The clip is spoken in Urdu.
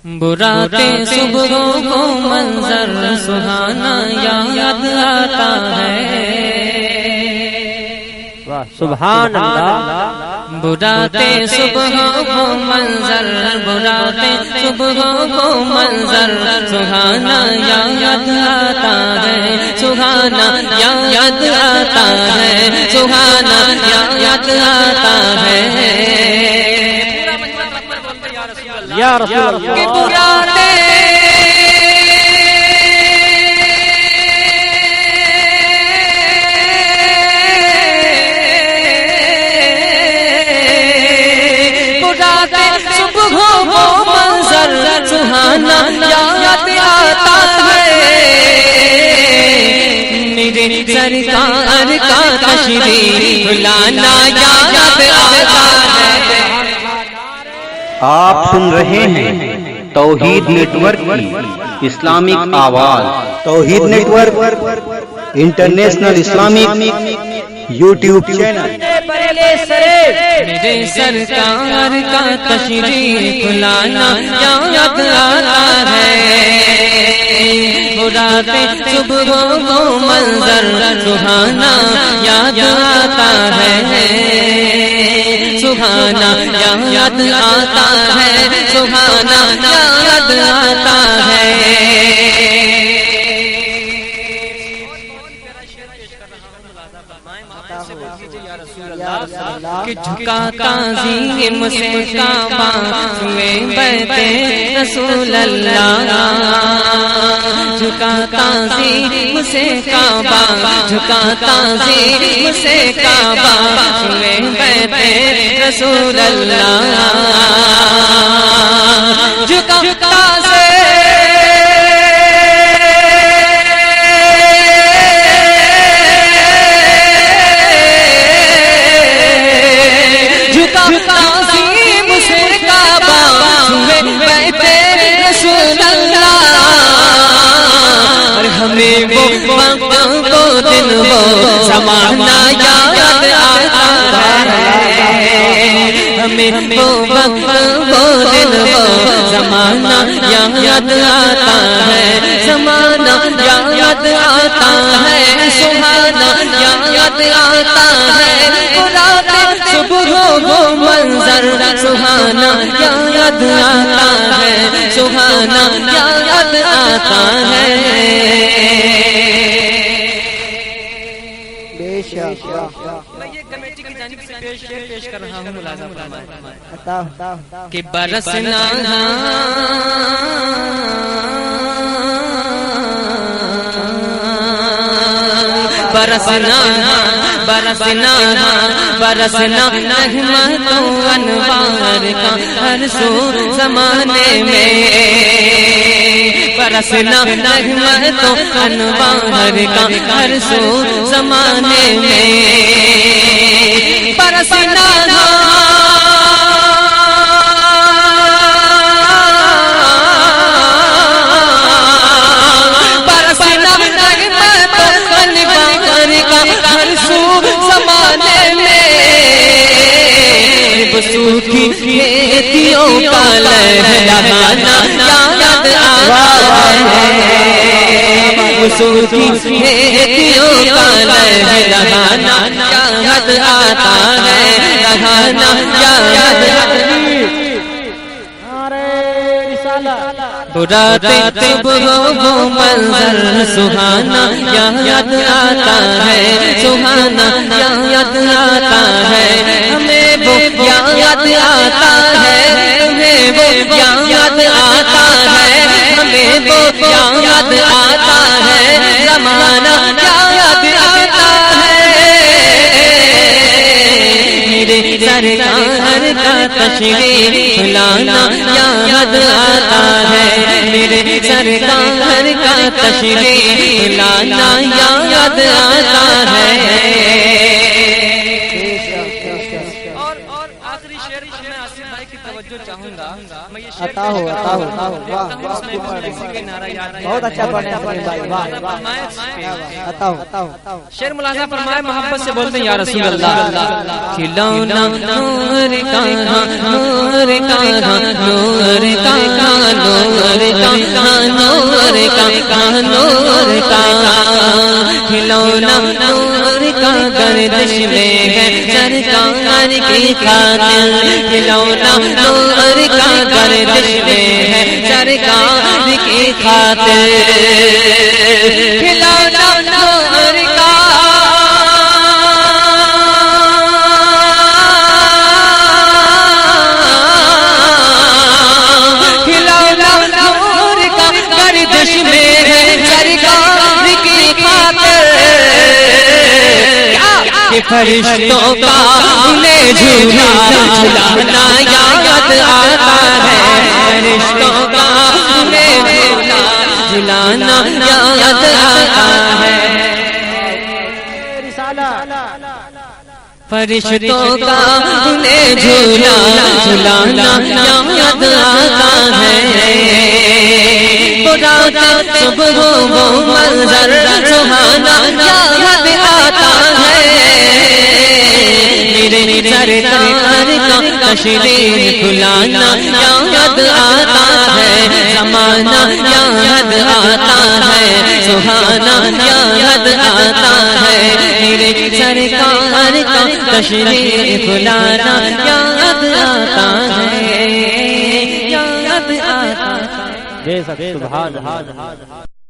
براتے صبح کو منظر سہانا یاد آتا ہے، سبحان اللہ۔ براتے صبح کو منظر، براتے صبح کو منظر سہانا یاد آتا ہے، سہانا یاد آتا ہے، سہانا یاد آتا ہے۔ یا رسول اللہ کہ براتے صبح کو منظر سہانا یاد آتا ہے، میرے سرکار کا تشریف لانا یاد آتا ہے۔ آپ سن رہے ہیں توحید نیٹ ورک کی اسلامک آواز۔ Tawheed network international Islamic YouTube channel. میرے سرکار کا تشریف لانا یاد آتا ہے، براتے صبح کو منظر سہانا یاد آتا ہے، سہانا یاد آتا ہے، سہانا یاد آتا ہے۔ کہ جھکا تعظیم سے کعبہ ہوئے بیت رسول اللہ، جھکا تعظیم سے کعبہ، جھکا تعظیم سے کعبہ ہوئے بیت رسول اللہ، جھکا ہمیں وہ دن وہ زمانہ یاد آتا ہے، ہمیں وہ دن وہ زمانہ یاد آتا ہے، زمانہ یاد آتا ہے، سہانا یاد آتا ہے، براتے صبح کو منظر سہانا یاد آتا ہے، سہانا یاد آتا ہے۔ میں یہ کمیٹی کی جانب سے پیش کر رہا ہوں، ملاحظہ فرمائیں کہ برسنا برسنا برسنا برسنا رحمت و انوار کا ہر سو زمانے میں، برسنا رحمت و انوار کا ہر سو زمانے میں، برسنا سوکھی کھیتیوں کا لہلانا یاد آتا ہے، سوکھی کھیتیوں کا لہلانا یاد آتا ہے، لہانا یاد براتے صبح کو منظر سہانا یاد آتا ہے، سہانا یاد آتا ہے، ہمیں وہ یاد آتا ہے، ہمیں وہ یاد آتا ہے، ہمیں وہ یاد آتا ہے، زمانہ یاد آتا ہے، میرے سرکار کا تشریف لانا یاد آتا ہے، میرے سرکار کا تشریف لانا یاد آتا ہے۔ عطا ہو عطا ہو بہت اچھا پڑھنے عطا ہو شعر ملاحظہ فرمائے، محبت سے بولتے ہیں یا رسول اللہ، کھلونا نور کا نور کا نور کا نور نور کا نور کا کھلونا نور کا گردش میں ہے سرکار کی خاطر کھلونا نور کا گردش میں ہے سرکار کی خاطر کھلونا نور کا فرشتوں کا انہیں جھولا جھلانا یاد آتا ہے فرشتوں کا انہیں جھولا جھلانا یاد آتا ہے فرشتوں کا انہیں جھولا جھلانا یاد آتا ہے رات صبح وہ منظر سبحانا یاد آتا ہے میرے سرکار کا تشریف بلانا یاد آتا ہے زمانہ یاد آتا ہے سبحانا یاد آتا ہے میرے سرکار کا تشریف بلانا یاد آتا ہے یاد آتا ہے بے شک سبحان اللہ